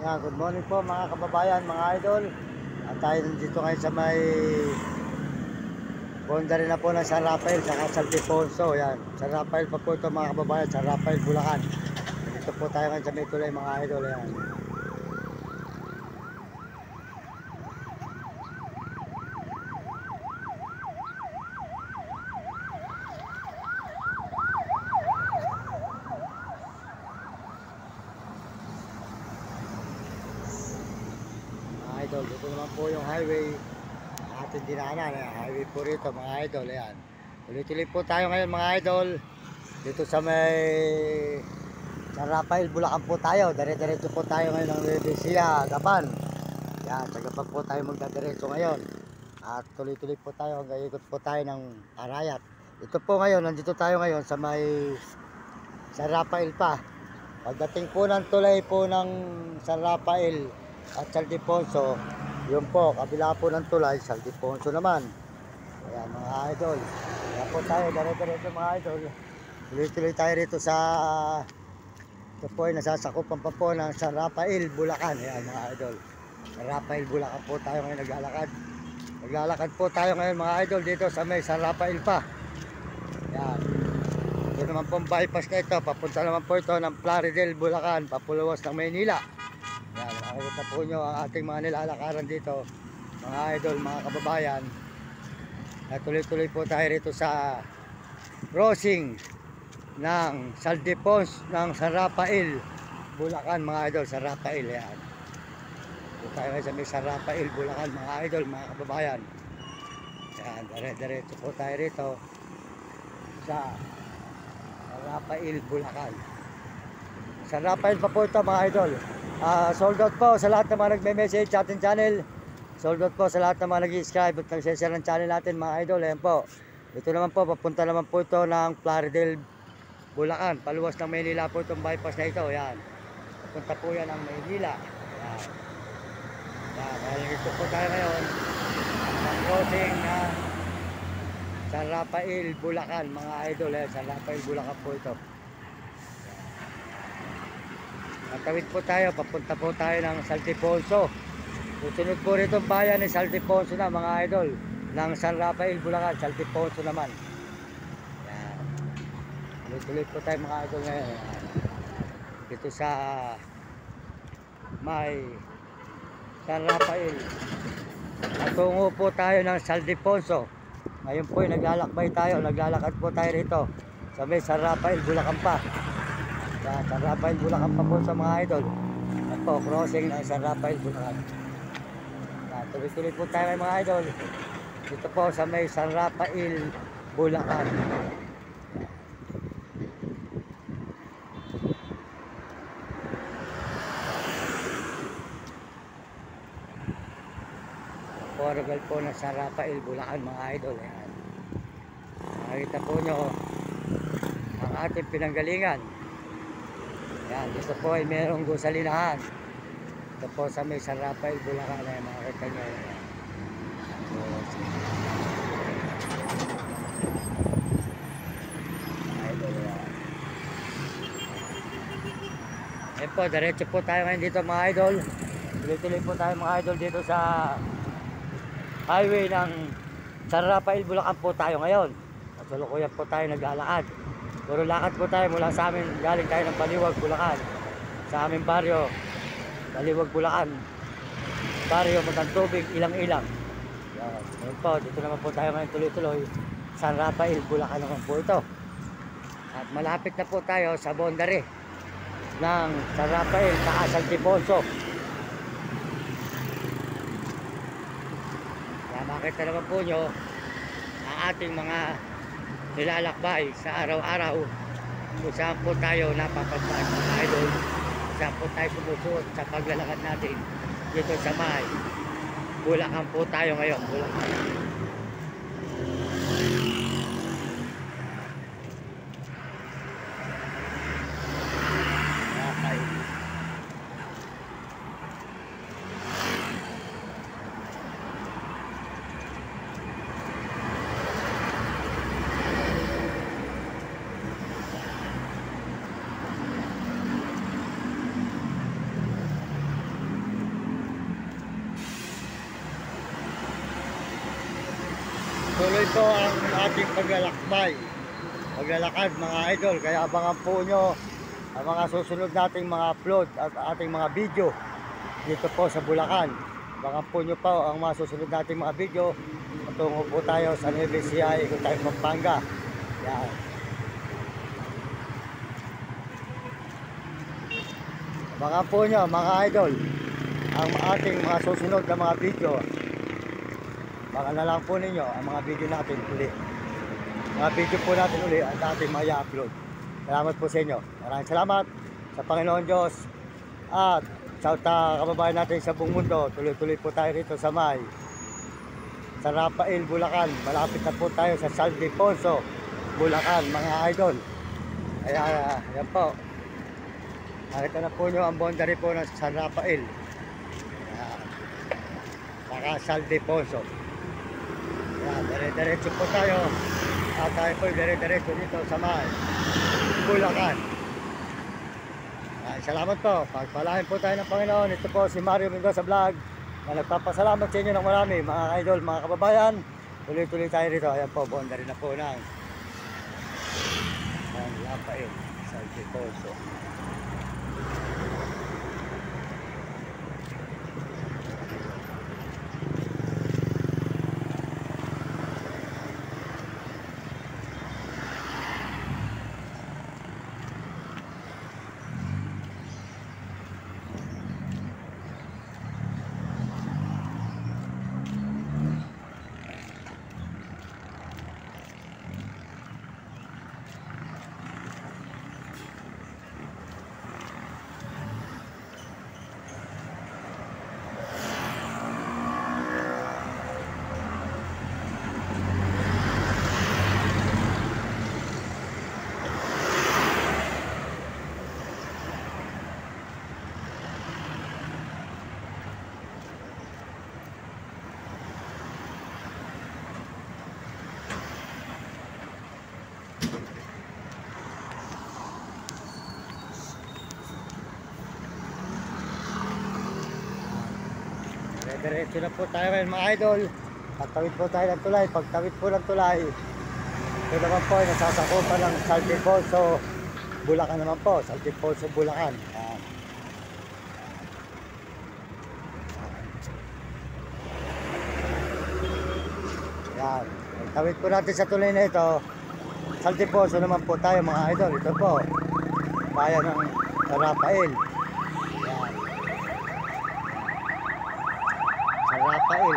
Good morning po mga kababayan, mga idol. At tayo nandito ngayon sa may boundary na po ng San Rafael sa San Ildefonso. Yan, San Rafael pa po ito mga kababayan, San Rafael, Bulacan. Dito po tayo ngayon sa may tulay mga idol. Yan. Idol, dito naman po yung highway ating dinaanan, highway po rito mga idol. Ayan, tuloy-tuloy po tayo ngayon mga idol dito sa may San Rafael, Bulacan po tayo. Dire-diretso po tayo ngayon ng Nueva Gapan. Yan, sa Gapan po tayo magdadiretso ngayon at tuloy-tuloy po tayo hanggang ikot po tayo ng Arayat. Ito po ngayon, nandito tayo ngayon sa may San Rafael pa. Pagdating po ng tulay po ng San Rafael at San Ildefonso, yun po, kabila po ng tulay, San Ildefonso naman. Ayan mga idol, kaya po tayo, dire-diretso mga idol. Tuloy-tuloy tayo rito sa, ito po ay nasasakupan pa po ng San Rafael, Bulacan. Ayan mga idol, San Rafael, Bulacan po tayo ngayon naglalakad. Naglalakad po tayo ngayon mga idol dito sa may San Rafael pa. Ayan, ito naman pong bypass na ito, papunta naman po ito ng Plaridel, Bulacan, papuluwas ng Maynila. Yan, makikita po nyo ang ating mga nilalakaran dito mga idol, mga kababayan. At tuloy-tuloy po tayo rito sa crossing ng San Ildefonso ng San Rafael, Bulacan mga idol. San Rafael, yan. Dito tayo sa may San Rafael, Bulacan mga idol, mga kababayan. Yan, dire-diretso po tayo rito sa San Rafael, Bulacan. San Rafael pa po ito mga idol. Sold out po sa lahat ng mga nagme-message sa ating channel. Sold out po sa lahat ng mga nag-subscribe at nag-share ng channel natin mga idol. Ayan po. Ito naman po, papunta naman po ito ng Plaridel, Bulacan. Paluwas ng Maynila po itong bypass na ito. Ayan. Papunta po yan ng Maynila. Ayan. Ayan. Ito po tayo ngayon. Ang crossing na San Rafael, Bulacan mga idol. Ayan. San Rafael, Bulacan po ito. Natawid po tayo, papunta po tayo ng San Ildefonso. Susunod po rito ang bayan ni San Ildefonso na mga idol. Ng San Rafael, Bulacan, San Ildefonso naman. Yan. Tuloy-tuloy po tayo mga idol ngayon. Yan. Dito sa may San Rafael. Natungo po tayo ng San Ildefonso. Ngayon po naglalakbay tayo, naglalakad po tayo rito sa may San Rafael, Bulacan pa. San Rafael, Bulacan pa po sa mga idol. At po, crossing ng San Rafael, Bulacan. Tuloy-tuloy po tayo mga idol. Dito po sa may San Rafael, Bulacan. Portal po ng San Rafael, Bulacan mga idol. Ayan. Makikita po nyo ang ating pinanggalingan. Yan, dito po ay merong gusalinahan. Ito po sa may San Rafael, Bulacan. Ay makikita nyo. Ayan po, diretso po tayo ngayon dito mga idol. Tuloy-tuloy po tayo mga idol dito sa highway ng San Rafael, Bulacan po tayo ngayon. At tulukuyan po tayo naglalakad. Puro lakad po tayo mula sa amin, galing tayo ng Baliwag, Bulacan. Sa aming baryo, Baliwag, Bulacan. Baryo, Matantubig, Ilang-Ilang. Yan. Ngayon po, dito naman po tayo ngayon tuloy-tuloy. San Rafael, Bulacan naman po ito. At malapit na po tayo sa boundary ng San Rafael, San Ildefonso. Yan, makita naman po nyo ang ating mga nilalakbay sa araw-araw kung saan po tayo napapagpaan mga idol, saan po tayo sumusuot sa paglalakad natin dito sa may Bulacan po tayo ngayon. Bulacan. Okay. tuloy po ang ating paglalakad mga idol. Kaya abangan po nyo ang mga susunod nating mga upload at ating mga video dito po sa Bulacan. Abangan po nyo po ang mga susunod nating mga video. Tungo po tayo sa Nueva Ecija, ikot tayo Pampanga. Yan. Abangan po nyo mga idol ang ating mga susunod na mga video. Baka na lang po ninyo ang mga video natin uli. Mga video po natin uli at ating mga i-upload. Salamat po sa inyo. Maraming salamat sa Panginoon Diyos. At sa kababayan natin sa buong mundo, tuloy-tuloy po tayo rito sa San Rafael, Bulacan. Malapit na po tayo sa San Ildefonso, Bulacan mga idol. Kaya yan po. Nakita na po nyo ang boundary po ng San Rafael. Saka San Ildefonso. Dire-diretso po tayo. At tayo po dire-diretso dito sa Bulacan. Salamat po. Pagpalain po tayo ng Panginoon. Ito po si Mario Mendoza Vlog na nagpapasalamat sa inyo ng marami mga idol, mga kababayan. Tuloy-tuloy tayo rito. Ayan po, boundary na po ng San Rafael, San Ildefonso. Diretso na po tayo ngayon mga idol. Pagtawid po tayo ng tulay. Pagtawid po ng tulay, ito naman po ay nasasakupan ng San Ildefonso, Bulacan naman po. San Ildefonso, Bulacan. Yan. Pagtawid po natin sa tulay na ito, San Ildefonso naman po tayo mga idol. Ito po, bayan ng San Rafael. Rafael,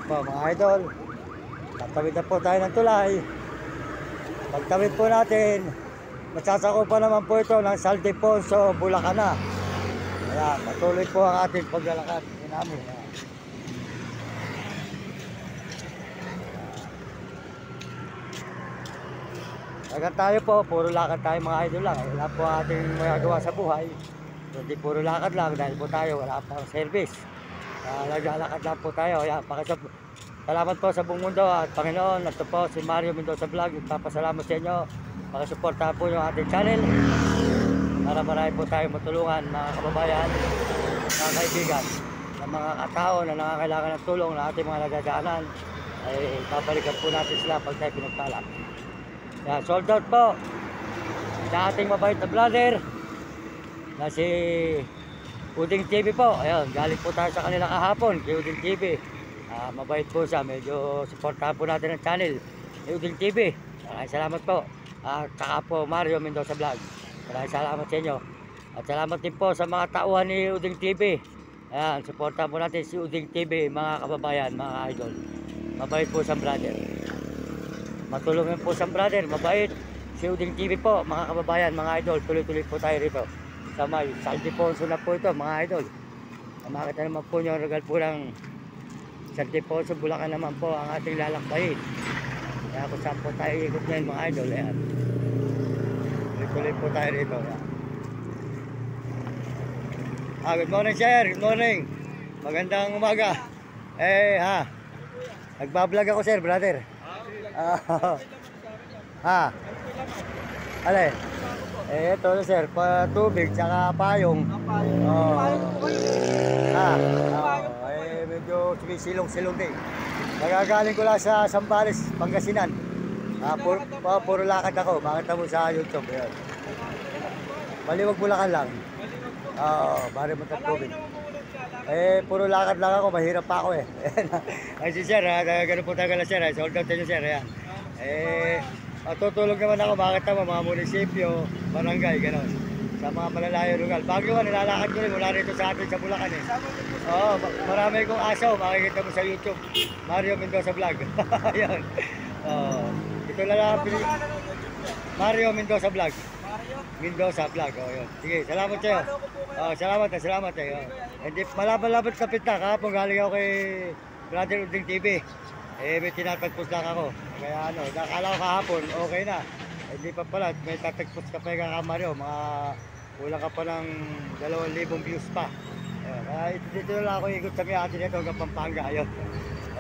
po mga idol, tatawid na po tayo ng tulay. Pagtawid po natin, masasakupan naman po ito ng San Ildefonso, Bulacan na. Ayan, patuloy po ang ating paglalakad namin. Agad tayo po, puro lakad tayo mga idol lang. Wala po ating magagawa sa buhay. Hindi puro lakad lang dahil po tayo wala pang service. Naglalakad lang po tayo. Ayan, salamat po sa buong mundo at Panginoon. Ito po si Mario Mendoza Vlog. Nagpapasalamat sa inyo. Pakisuportahan po yung ating channel para marami po tayo matulungan mga kababayan, mga kaibigan, ng mga katao na nangangailangan ng tulong na ating mga nagagaanan. Ay babalikan po natin sila pag tayo pinagpala. Yan, sold out po sa ating mabait na brother na si Uding TV po. Ayun, galing po tayo sa kanila kahapon kay Uding TV. Mabait po siya, medyo supportahan po natin ang channel ni Uding TV. Maraming salamat po. At saka po Mario Mendoza Vlog, maraming salamat sa inyo. At salamat din po sa mga tauhan ni Uding TV. Ayan, supportahan po natin si Uding TV mga kababayan, mga idol. Mabait po siyang brother. Matulungin po siyang brother, mabait. Si Uding TV po, mga kababayan, mga idol. Tuloy-tuloy po tayo rito sa San Ildefonso na po ito, mga idol. Makita naman po nyo, regal po ng San Ildefonso, Bulacan naman po ang ating lalakbayin. Kaya kung saan po tayo ikot ngayon, mga idol. Ayan. Tuloy-tuloy po tayo rito. Good morning sir, good morning. Magandang umaga. Nagbablog ako sir, brother. Ale, ito na sir, tubig, tsaka payong. Oo. Medyo sumisilong-silong din. Nagagaling ko lang sa Sambales, Pangasinan. Puro lakad ako, makita mo sa YouTube. Yun. Baliwag Bulacan lang. Oo, bari mo tubig. Puro lakad lang ako, mahirap pa ako eh. Ay si sir, ganun po tayo sir, sold out tayo sir. Ayan. Tutulog naman ako, makita mo, mga munisipyo, barangay, gano'n. Sa mga malalayo lugar. Bago nga, nilalakad ko rin mula rito sa atin sa Bulacan eh. Oo, marami kong asaw, makikita mo sa YouTube. Mario Mendoza Vlog. Ayan. Ito na lang, Mario Mendoza Vlog. Mendoza Vlog, yun. Sige, salamat sa'yo. Salamat sa'yo. Hindi, malaban-laban kapit na, kahapon galing ako kay Brother Uding TV. May tinatagpos lang ako. Kaya nakala ko kahapon, okay na. Hindi pa pala, may tatagpos ka pa yung Mario, kulang ka pa ng 2,000 views pa. Kaya dito na lang ako ikot sa mga atin ito hanggang Pampanga. Ayun.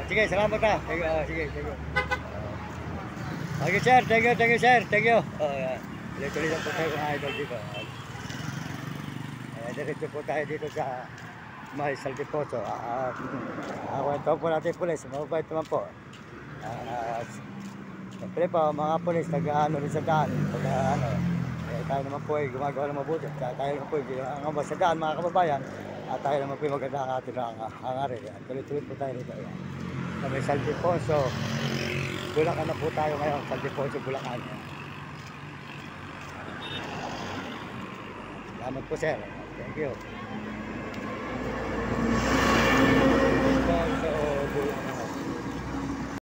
Sige, salamat ha. Sige. Okay sir, thank you sir, thank you. Tuloy lang po tayo mga idol dito. Diretso po tayo dito sa may Saldiposo. Kwento po natin pulis, mababait naman po. Siyempre po, mga pulis, nag-ano rin sa daan. Tayo naman po ay gumagawa ng mabuti. Tayo naman po ang sa daan, mga kababayan. At tayo naman po ay maganda ang ating hangarin. Tuloy-tuloy po tayo rito. Sa may Saldiposo. Bulacan na po tayo ngayon, Saldiposo, Bulacan. Salamat po sir. Thank you.